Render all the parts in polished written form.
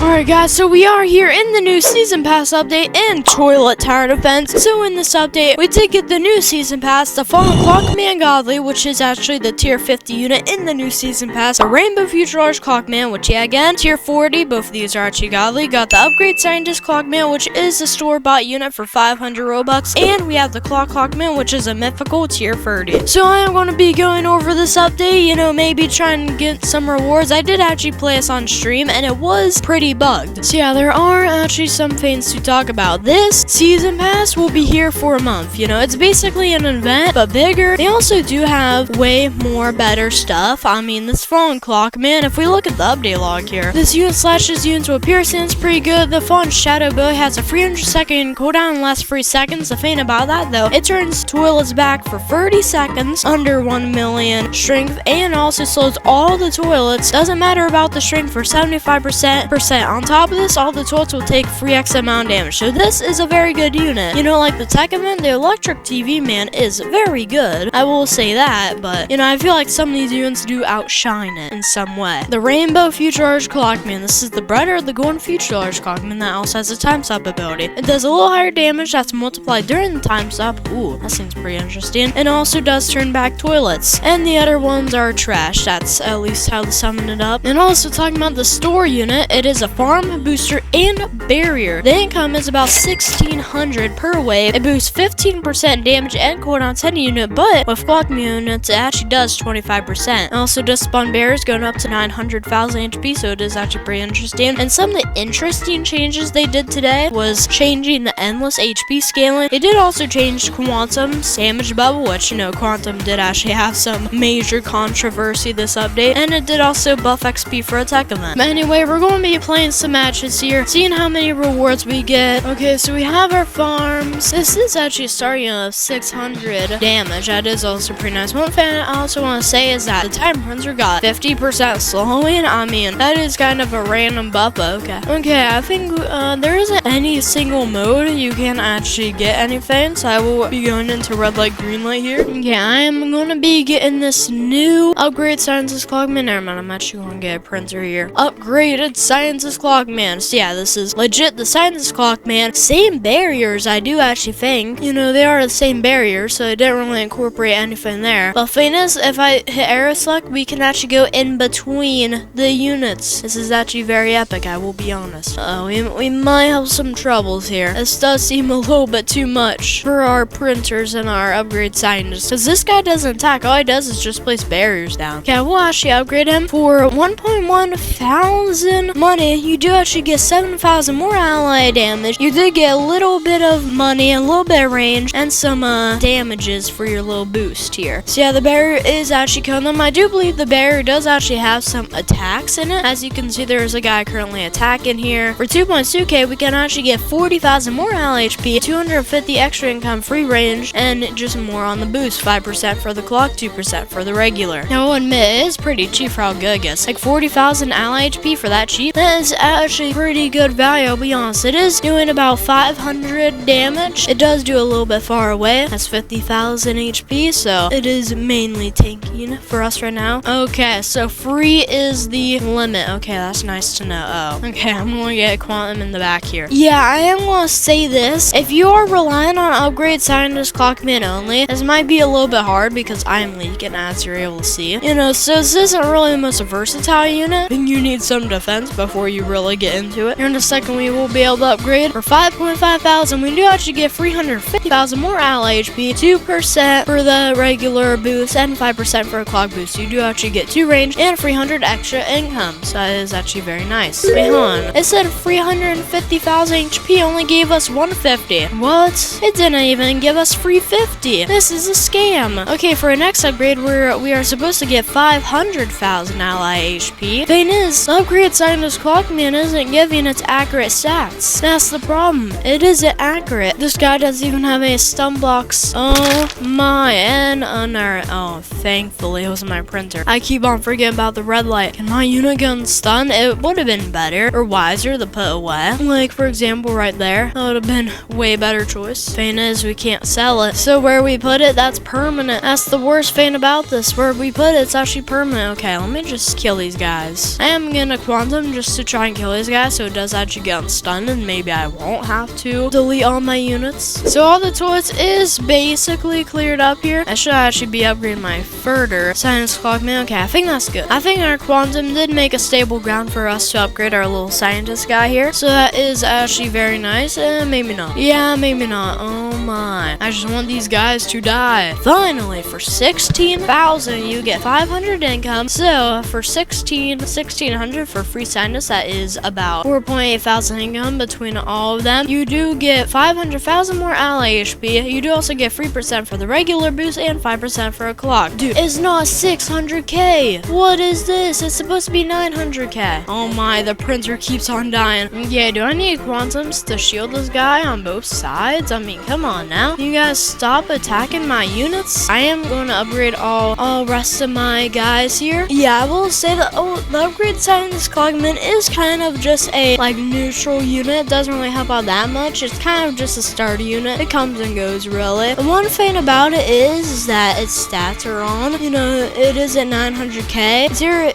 Alright guys, so we are here in the new Season Pass update in Toilet Tower Defense. So in this update, we did get the new Season Pass, the Fallen Clockman Godly, which is actually the tier 50 unit in the new Season Pass. A Rainbow Future Large Clockman, which yeah, again, tier 40, both of these are actually godly. Got the Upgrade Scientist Clockman, which is a store-bought unit for 500 Robux. And we have the Clock Clockman, which is a mythical tier 30. So I am going to be going over this update, you know, maybe trying to get some rewards. I did actually play this on stream, and it was pretty bugged. So yeah, there are actually some things to talk about. This Season Pass will be here for a month. You know, it's basically an event, but bigger. They also do have way more better stuff. I mean, this Fallen Clock, man, if we look at the update log here, this unit slashes units with piercings, pretty good. The Fallen Shadow Bow has a 300-second cooldown and lasts 3 seconds. The thing about that, though, it turns toilets back for 30 seconds, under 1 million strength, and also slows all the toilets. Doesn't matter about the strength for 75%. On top of this, all the toilets will take 3x amount of damage. So this is a very good unit. You know, like the tech event, the electric TV, man, is very good. I will say that, but, you know, I feel like some of these units do outshine it in some way. The Rainbow Future Large Clockman. This is the brighter, the golden Future Large Clockman that also has a time stop ability. It does a little higher damage that's multiplied during the time stop. Ooh, that seems pretty interesting. And also does turn back toilets. And the other ones are trash. That's at least how they summon it up. And also talking about the store unit, it is a farm, booster, and barrier. The income is about 1600 per wave. It boosts 15% damage and cooldown 10 unit, but with Clockman units, it actually does 25%. It also does spawn barriers going up to 900,000 HP, so it is actually pretty interesting. And some of the interesting changes they did today was changing the endless HP scaling. They did also change Quantum's damage bubble, which, you know, Quantum did actually have some major controversy this update, and it did also buff XP for attack event. But anyway, we're going to be playing some matches here, seeing how many rewards we get. Okay, so we have our farms. This is actually starting of 600 damage. That is also pretty nice. One thing I also want to say is that the time printer got 50% slowing. I mean, that is kind of a random buff, but okay, I think there isn't any single mode you can actually get anything, so I will be going into red light, green light here. Okay, I am going to be getting this new Upgrade Scientist Clockman. Never mind, I'm actually going to get a printer here. Upgraded Scientist Clockman. So yeah, this is legit the Scientist Clockman. Same barriers, I do actually think. You know, they are the same barriers, so I didn't really incorporate anything there. But the thing is, if I hit arrow select, we can actually go in between the units. This is actually very epic, I will be honest. We might have some troubles here. This does seem a little bit too much for our printers and our Upgrade Scientists, because this guy doesn't attack. All he does is just place barriers down. Okay, we'll actually upgrade him for 1.1 thousand money. You do actually get 7,000 more ally damage. You did get a little bit of money, a little bit of range, and some damages for your little boost here. So yeah, the barrier is actually killing them. I do believe the barrier does actually have some attacks in it. As you can see, there's a guy currently attacking here. For 2.2k, we can actually get 40,000 more ally HP, 250 extra income, free range, and just more on the boost. 5% for the clock, 2% for the regular. Now, I'll admit, it is pretty cheap for how good it gets. Like 40,000 ally HP for that cheap. That is actually pretty good value, I'll be honest. It is doing about 500 damage. It does do a little bit far away. That's 50,000 HP, so it is mainly tanking for us right now. Okay, so free is the limit. Okay, that's nice to know. Oh, okay, I'm gonna get Quantum in the back here. Yeah, I am gonna say this. If you are relying on Upgrade Scientist Clockman only, this might be a little bit hard because I'm leaking, as you're able to see. You know, so this isn't really the most versatile unit. I think you need some defense before you really get into it. Here in a second, we will be able to upgrade. For 5.5 thousand, we do actually get 350,000 more ally HP, 2% for the regular boost, and 5% for a clock boost. You do actually get 2 range and 300 extra income. So that is actually very nice. Wait, hold on. It said 350,000 HP only gave us 150. What? It didn't even give us 350. This is a scam. Okay, for our next upgrade, we are supposed to get 500,000 ally HP. Thing is, the Upgrade Scientist Clockman isn't giving its accurate stats. That's the problem. It isn't accurate. This guy doesn't even have any stun blocks. Oh my, and oh, thankfully it was my printer. I keep on forgetting about the red light. Can my unit get stun? It would have been better or wiser to put away. Like, for example, right there. That would have been way better choice. Thing is, we can't sell it. So where we put it, that's permanent. That's the worst thing about this. Where we put it, it's actually permanent. Okay, let me just kill these guys. I am gonna Quantum just to try and kill these guys so it does actually get stunned, and maybe I won't have to delete all my units. So all the toilets is basically cleared up here. I should actually be upgrading my further science clockman. Okay, I think that's good. I think our quantum did make a stable ground for us to upgrade our little scientist guy here. So that is actually very nice. Maybe not. Yeah, maybe not. Oh my. I just want these guys to die. Finally, for 16,000, you get 500 income. So for 1600 for free scientists, that is about 4.8 thousand income between all of them. You do get 500,000 more ally HP. You do also get 3% for the regular boost and 5% for a clock. Dude, it's not 600k. What is this? It's supposed to be 900k. Oh my, the printer keeps on dying. Yeah, do I need quantums to shield this guy on both sides? I mean, come on now. You guys stop attacking my units. I am going to upgrade all rest of my guys here. Yeah, I will say that the upgrade side in this clockman is kind of just a like neutral unit. It doesn't really help out that much. It's kind of just a starter unit. It comes and goes really. The one thing about it is that its stats are on. You know, it is at 900k.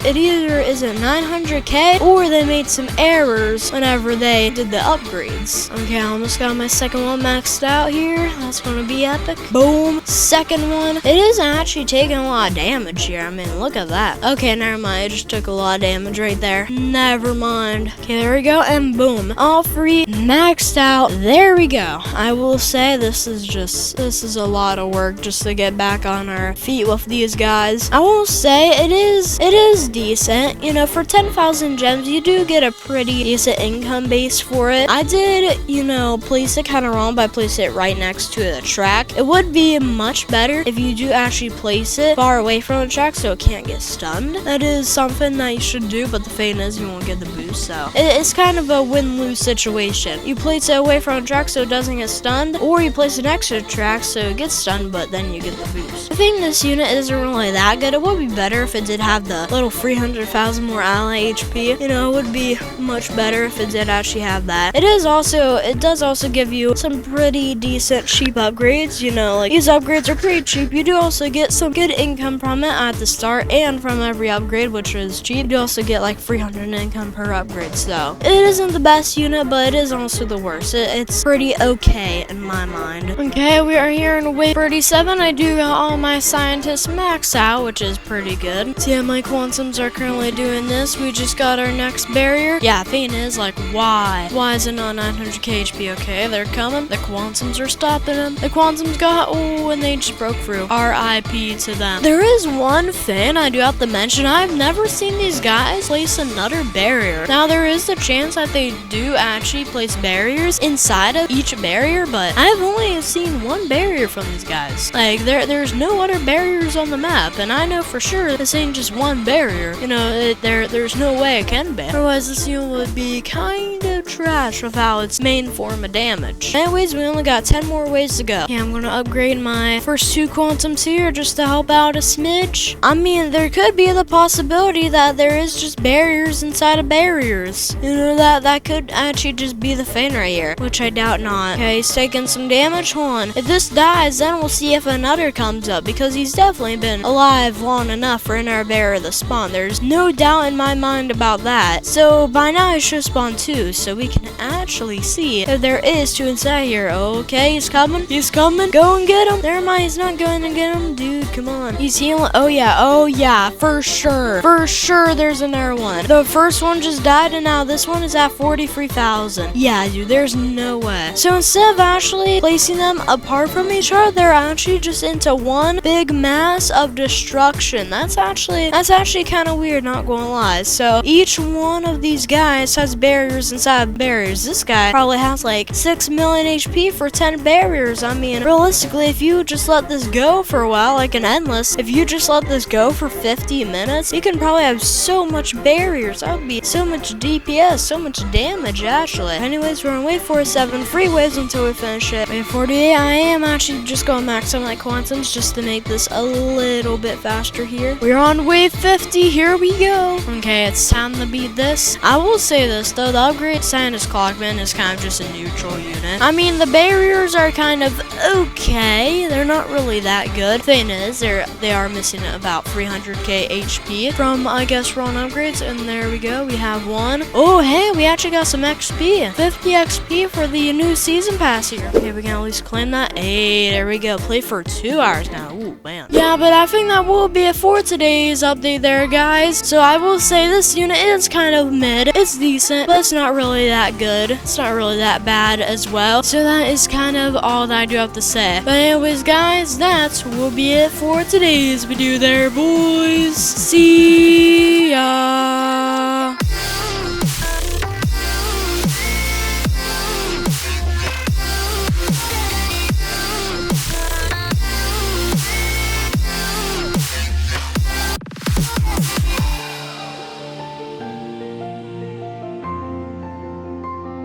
It either is at 900k or they made some errors whenever they did the upgrades. Okay, I almost got my second one maxed out here. That's gonna be epic. Boom. Second one. It isn't actually taking a lot of damage here. I mean, look at that. Okay, never mind. It just took a lot of damage right there. Never mind. Okay, there we go. And boom. All three maxed out. There we go. I will say this is a lot of work just to get back on our feet with these guys. I will say it is decent. You know, for 10,000 gems, you do get a pretty decent income base for it. I did, you know, place it kind of wrong by placing it right next to the track. It would be much better if you do actually place it far away from the track so it can't get stunned. That is something that you should do, but the thing is you won't get the boost, so it's kind of a win-lose situation. You place it away from the track so it doesn't get stunned, or you place it next to the track so it gets stunned, but then you get the boost. I think this unit isn't really that good. It would be better if it did have the little 300,000 more ally HP. You know, it would be much better if it did actually have that. It does also give you some pretty decent cheap upgrades. You know, like these upgrades are pretty cheap. You do also get some good income from it at the start and from every upgrade, which is cheap. You do also get like 300 income per upgrade, so it isn't the best unit, but it is also the worst. It's pretty okay in my mind. Okay, we are here in wave 37. I do got all my scientists maxed out, which is pretty good. So yeah, my quantums are currently doing this. We just got our next barrier. Yeah, thing is, like, why? Why is it not 900k HP? Okay, they're coming. The quantums are stopping them. The quantums got, and they just broke through. RIP to them. There is one thing I do have to mention. I've never seen these guys place another barrier. Now, there is the chance that they do actually place barriers inside of each barrier, but I've only seen one barrier from these guys. Like, there's no other barriers on the map, and I know for sure this ain't just one barrier. You know, there's no way it can be. Otherwise, this unit would be kind of trash without its main form of damage. Anyways, we only got 10 more ways to go. Yeah, I'm gonna upgrade my first two quantums here just to help out a smidge. I mean, there could be the possibility that there is just barriers inside of barriers. You know, that could actually just be the thing right here, which I doubt not. Okay, he's taking some damage. Hold on. If this dies, then we'll see if another comes up, because he's definitely been alive long enough for another barrier to spawn. There's no doubt in my mind about that. So by now he should spawn two, so we can actually see if there is two inside here. Okay, he's coming. He's coming. Go and get him. Never mind, he's not going to get him. Dude, come on. He's healing. Oh yeah, for sure. For sure there's another one. The first one just died, and now this one is at 43,000. Yeah, dude, there's no way. So instead of actually placing them apart from each other, they're actually just into one big mass of destruction. That's actually kind of weird, not gonna lie. So each one of these guys has barriers inside barriers. This guy probably has like 6 million HP for 10 barriers. I mean, realistically, if you just let this go for a while, like an endless, if you just let this go for 50 minutes, you can probably have so much barriers. That would be so much DPS, so much damage, actually. Anyways, we're on wave 47, 3 waves until we finish it. Wave 48, I am actually just going max on my quantums just to make this a little bit faster here. We're on wave 50, here we go. Okay, it's time to beat this. I will say this though, the upgrade Santa's Clockman is kind of just a neutral unit. I mean, the barriers are kind of okay. They're not really that good. Thing is, they are missing about 300k HP from, I guess, run upgrades. And there we go. We have one. Oh, hey, we actually got some XP. 50 XP for the new season pass here. Okay, we can at least claim that. Hey, there we go. Play for 2 hours now. Ooh, man. Yeah, but I think that will be it for today's update there, guys. So I will say this unit is kind of mid. It's decent, but it's not really that good. It's not really that bad as well. So that is kind of all that I do have to say. But anyways, guys, that will be it for today's video there, boys. See ya.